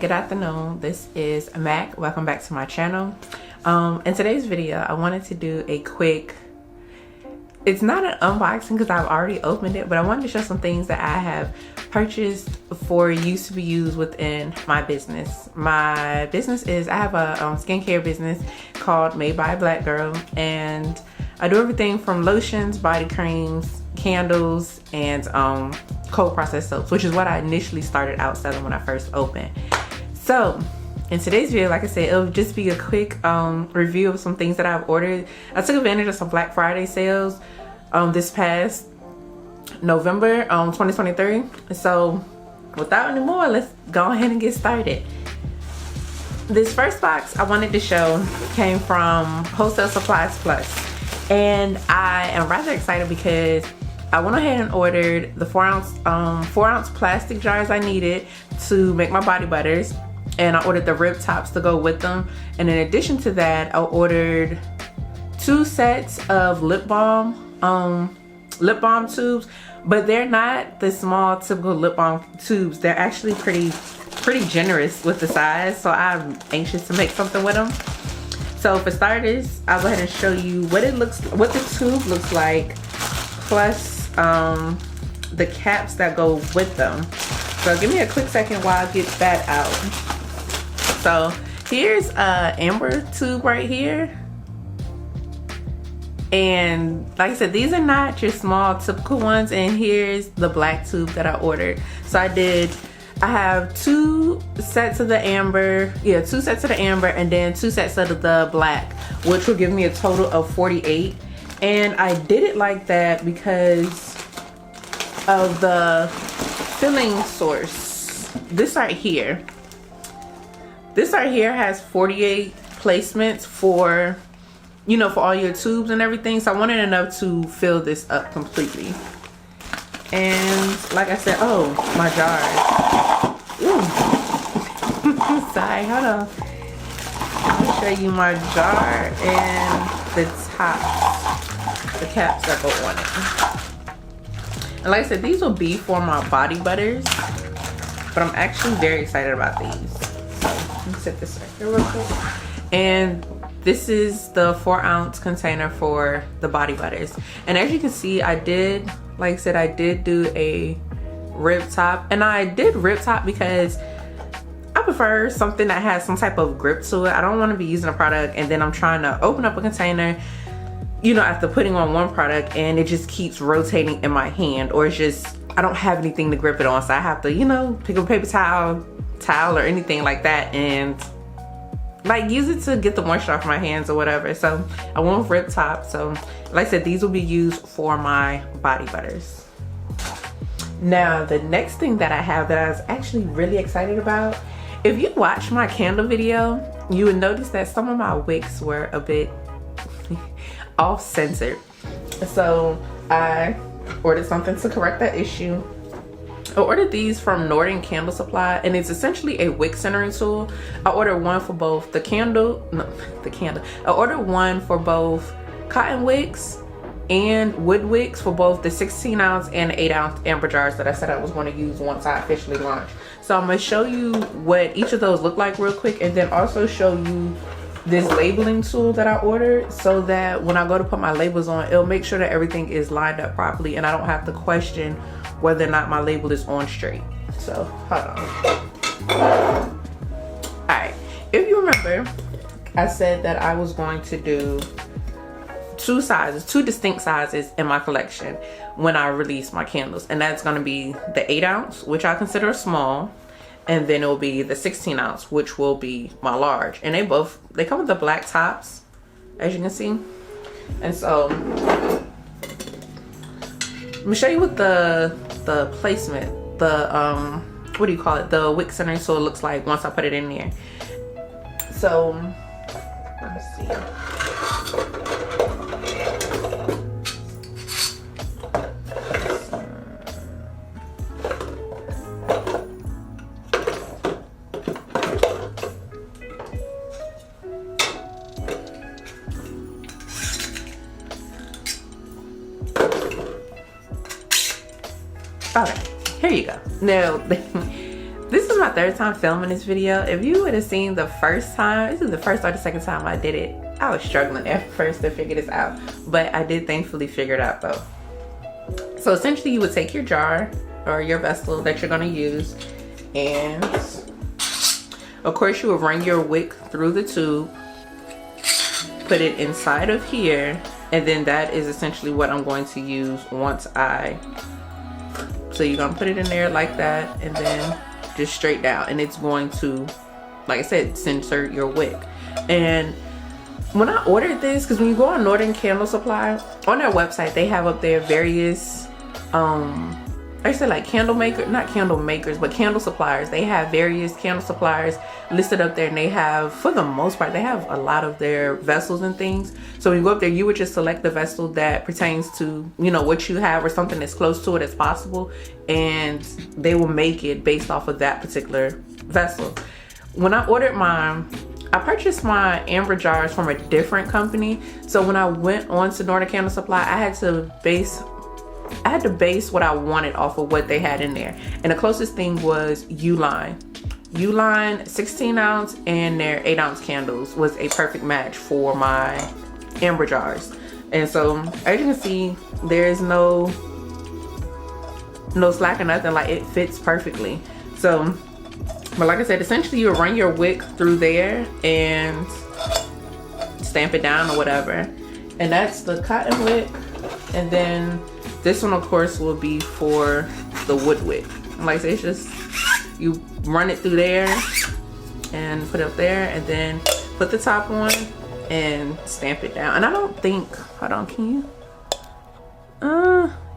good afternoon. This is Mac. Welcome back to my channel. In today's video, I wanted to do a quick, it's not an unboxing because I've already opened it, but I wanted to show some things that I have purchased for use to be used within my business. My business is, I have a skincare business called Made by a Black Girl, and I do everything from lotions, body creams, candles, and cold processed soaps, which is what I initially started out selling when I first opened. So in today's video, like I said, it'll just be a quick review of some things that I've ordered. I took advantage of some Black Friday sales this past November 2023. So without any more, let's go ahead and get started. This first box I wanted to show came from Wholesale Supplies Plus, and I am rather excited because I went ahead and ordered the 4 ounce plastic jars I needed to make my body butters, and I ordered the rib tops to go with them. And in addition to that, I ordered 2 sets of lip balm tubes, but they're not the small typical lip balm tubes. They're actually pretty generous with the size, so I'm anxious to make something with them. So for starters, I'll go ahead and show you what the tube looks like, plus the caps that go with them. So give me a quick second while I get that out. So here's a amber tube right here, and like I said, these are not your small typical ones. And here's the black tube that I ordered. So I have 2 sets of the amber, 2 sets of the amber, and then 2 sets of the black, which will give me a total of 48. And I did it like that because of the filling source. This right here has 48 placements for, for all your tubes and everything. So I wanted enough to fill this up completely. And like I said, oh, my jars. Ooh. Sorry, hold on. I'll show you my jar and the tops, the caps that go on it. And like I said, these will be for my body butters, but I'm actually very excited about these. So let me set this right here real quick. And this is the 4 ounce container for the body butters. And as you can see, I did do a rib top, and I did rib top because I prefer something that has some type of grip to it. I don't want to be using a product and then I'm trying to open up a container, after putting on one product, and it just keeps rotating in my hand, or it's just, I don't have anything to grip it on. So I have to, pick up a paper towel or anything like that, and like use it to get the moisture off my hands or whatever. So I went with rib top. So like I said, these will be used for my body butters. Now the next thing that I have that I was actually really excited about, if you watch my candle video, you would notice that some of my wicks were a bit off-centered. So I ordered something to correct that issue. I ordered these from Norden candle supply, and it's essentially a wick centering tool. I ordered one for both I ordered one for both cotton wicks and wood wicks for both the 16 ounce and 8 ounce amber jars that I said I was going to use once I officially launch. So I'm going to show you what each of those look like real quick, and then also show you this labeling tool that I ordered, so that when I go to put my labels on, it'll make sure that everything is lined up properly and I don't have to question whether or not my label is on straight. So hold on. Alright, if you remember, I said that I was going to do 2 distinct sizes in my collection when I release my candles, and that's going to be the 8 ounce, which I consider small, and then it will be the 16 ounce, which will be my large. And they come with the black tops, as you can see. And so let me show you what the placement, what do you call it, the wick centering tool looks like once I put it in there. So let me see. Okay, here you go. Now, this is my third time filming this video. If you would have seen the first time, this is the first or the second time I did it, I was struggling at first to figure this out, but I did thankfully figure it out though. So essentially you would take your jar or your vessel that you're gonna use, and of course you would run your wick through the tube, put it inside of here, and then that is essentially what I'm going to use once so you're gonna put it in there like that, and then just straight down, and it's going to, like I said, censor your wick. And when I ordered this, because when you go on Norden Candle Supply, on their website they have up there various I said like candle maker, not candle makers, but candle suppliers. They have various candle suppliers listed up there, and they have, for the most part, they have a lot of their vessels and things. So when you go up there, you would just select the vessel that pertains to, you know, what you have, or something as close to it as possible, and they will make it based off of that particular vessel. When I ordered mine, I purchased my amber jars from a different company. So when I went on to Norden Candle Supply, I had to base what I wanted off of what they had in there. And the closest thing was Uline 16 ounce, and their 8 ounce candles was a perfect match for my amber jars. And so as you can see, there's no slack or nothing, like it fits perfectly. So, but like I said, essentially you run your wick through there and stamp it down or whatever. And that's the cotton wick. And then this one, of course, will be for the wood wick. Like I said, it's just, you run it through there and put it up there, and then put the top on and stamp it down. And I don't think, hold on, can you?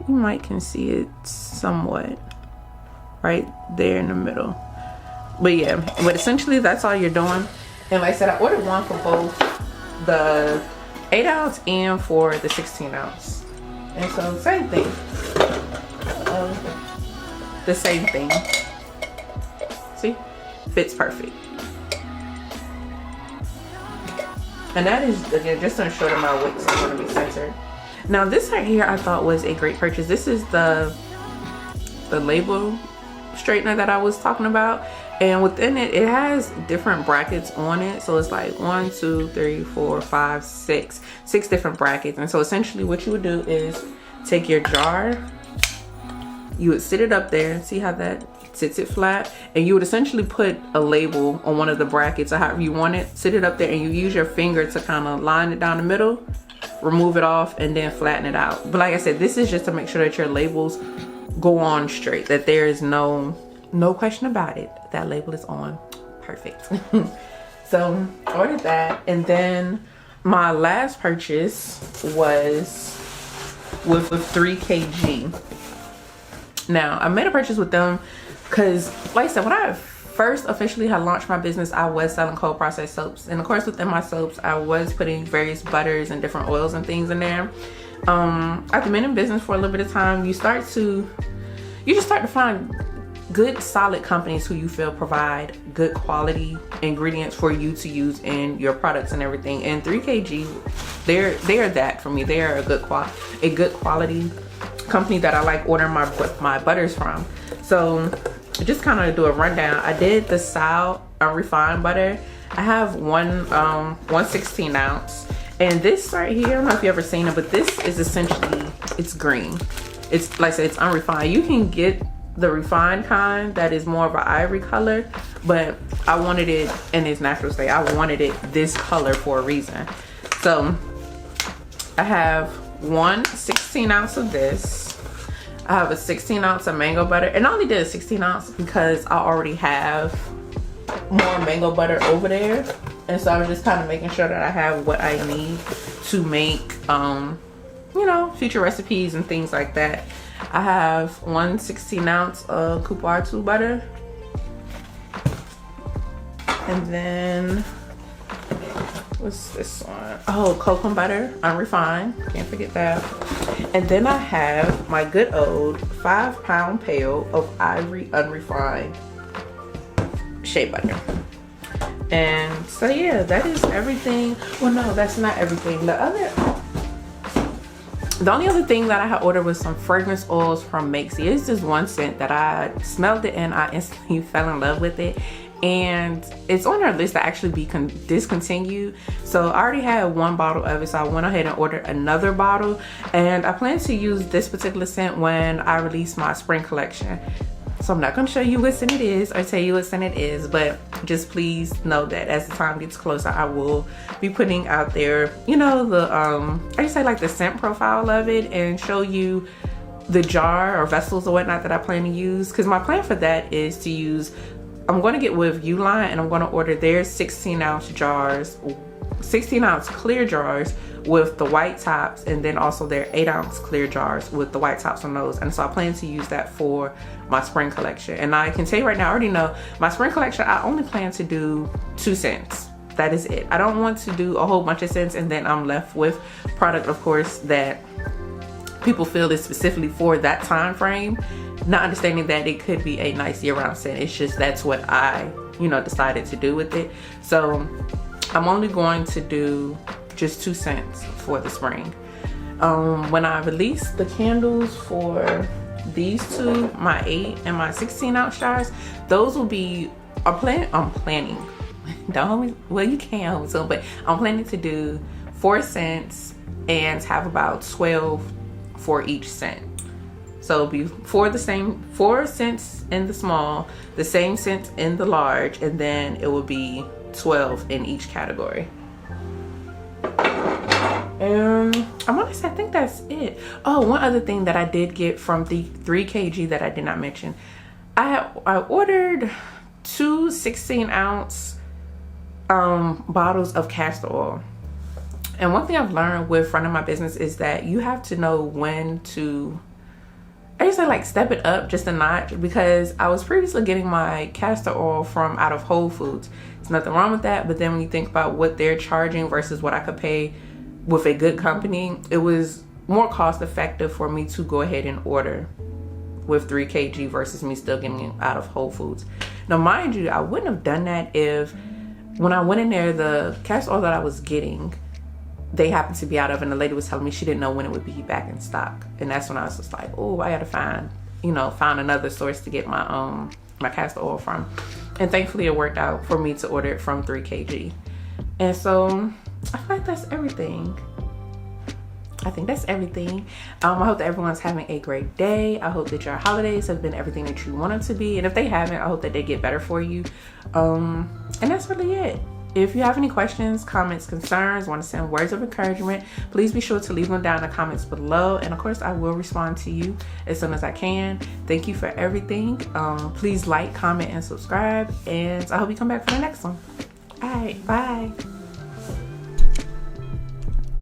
You might can see it somewhat right there in the middle. But yeah, but essentially that's all you're doing. And like I said, I ordered one for both the 8 ounce and for the 16 ounce. And so same thing, the same thing, see, fits perfect. And that is, again, just to ensure that my wicks are going to be centered. Now this right here I thought was a great purchase. This is the label straightener that I was talking about. And within it, it has different brackets on it. So it's like 1, 2, 3, 4, 5, 6 different brackets. And so essentially what you would do is take your jar, you would sit it up there, see how that sits it flat, and you would essentially put a label on one of the brackets or however you want it, sit it up there, and you use your finger to kind of line it down the middle, remove it off, and then flatten it out. But like I said, this is just to make sure that your labels go on straight, that there is no question about it, that label is on perfect. So I ordered that, and then my last purchase was with 3kg. Now I made a purchase with them because, like I said, when I first officially had launched my business, I was selling cold processed soaps, and of course within my soaps I was putting various butters and different oils and things in there. After being in business for a little bit of time, you just start to find good solid companies who you feel provide good quality ingredients for you to use in your products and everything. And 3kg, they're that for me. They are a good quality company that I like ordering my butters from. So just kind of do a rundown. I did the Sal unrefined butter. I have one 16 ounce, and this right here, I don't know if you ever seen it, but this is essentially, it's green. It's like I said, it's unrefined. You can get the refined kind that is more of an ivory color, but I wanted it in its natural state. I wanted it this color for a reason. So I have 16 ounce of this. I have a 16 ounce of mango butter, and I only did a 16 ounce because I already have more mango butter over there, and so I was just kind of making sure that I have what I need to make you know, future recipes and things like that. I have 16 ounce of Coupe 2 butter, and then what's this one? Oh, cocoa butter, unrefined, can't forget that. And then I have my good old 5-pound pail of ivory unrefined shea butter. And so yeah, that is everything. Well, no, that's not everything. The other, The only other thing that I had ordered was some fragrance oils from Makesy. It's just one scent that I smelled it and I instantly fell in love with it. And it's on our list to actually be discontinued. So I already had one bottle of it, so I went ahead and ordered another bottle. And I plan to use this particular scent when I release my spring collection. So I'm not gonna show you what scent it is or tell you what scent it is, but just please know that as the time gets closer, I will be putting out there, you know, the I just say like the scent profile of it and show you the jar or vessels or whatnot that I plan to use. Because my plan for that is to use, I'm going to get with Uline and I'm going to order their 16-ounce jars, 16-ounce clear jars with the white tops, and then also their 8-ounce clear jars with the white tops on those. And so I plan to use that for my spring collection. And I can tell you right now, I already know my spring collection, I only plan to do 2 scents. That is it. I don't want to do a whole bunch of scents and then I'm left with product, of course, that people feel is specifically for that time frame, not understanding that it could be a nice year-round scent. It's just that's what I, you know, decided to do with it. So I'm only going to do just 2 scents for the spring. When I release the candles for these two, my 8 and my 16-ounce jars, those will be, I'm planning don't hold me, well, you can hold me to them, but I'm planning to do 4 scents and have about 12 for each scent. So it'll be 4 scents in the small, the same scent in the large, and then it will be 12 in each category. I think that's it. Oh, one other thing that I did get from the 3kg that I did not mention. I ordered 2 16-ounce bottles of castor oil. And one thing I've learned with running my business is that you have to know when to, I just say like step it up just a notch, because I was previously getting my castor oil from out of Whole Foods. There's nothing wrong with that, but then when you think about what they're charging versus what I could pay with a good company, it was more cost effective for me to go ahead and order with 3kg versus me still getting it out of Whole Foods. Now mind you, I wouldn't have done that if when I went in there, the castor oil that I was getting, they happened to be out of, and the lady was telling me she didn't know when it would be back in stock. And that's when I was just like, oh, I gotta find another source to get my my castor oil from. And thankfully it worked out for me to order it from 3kg. And so I feel like that's everything. I think that's everything. I hope that everyone's having a great day. I hope that your holidays have been everything that you want them to be. And if they haven't, I hope that they get better for you. And that's really it. If you have any questions, comments, concerns, want to send words of encouragement, please be sure to leave them down in the comments below. And of course, I will respond to you as soon as I can. Thank you for everything. Please like, comment, and subscribe. And I hope you come back for the next one. All right, bye.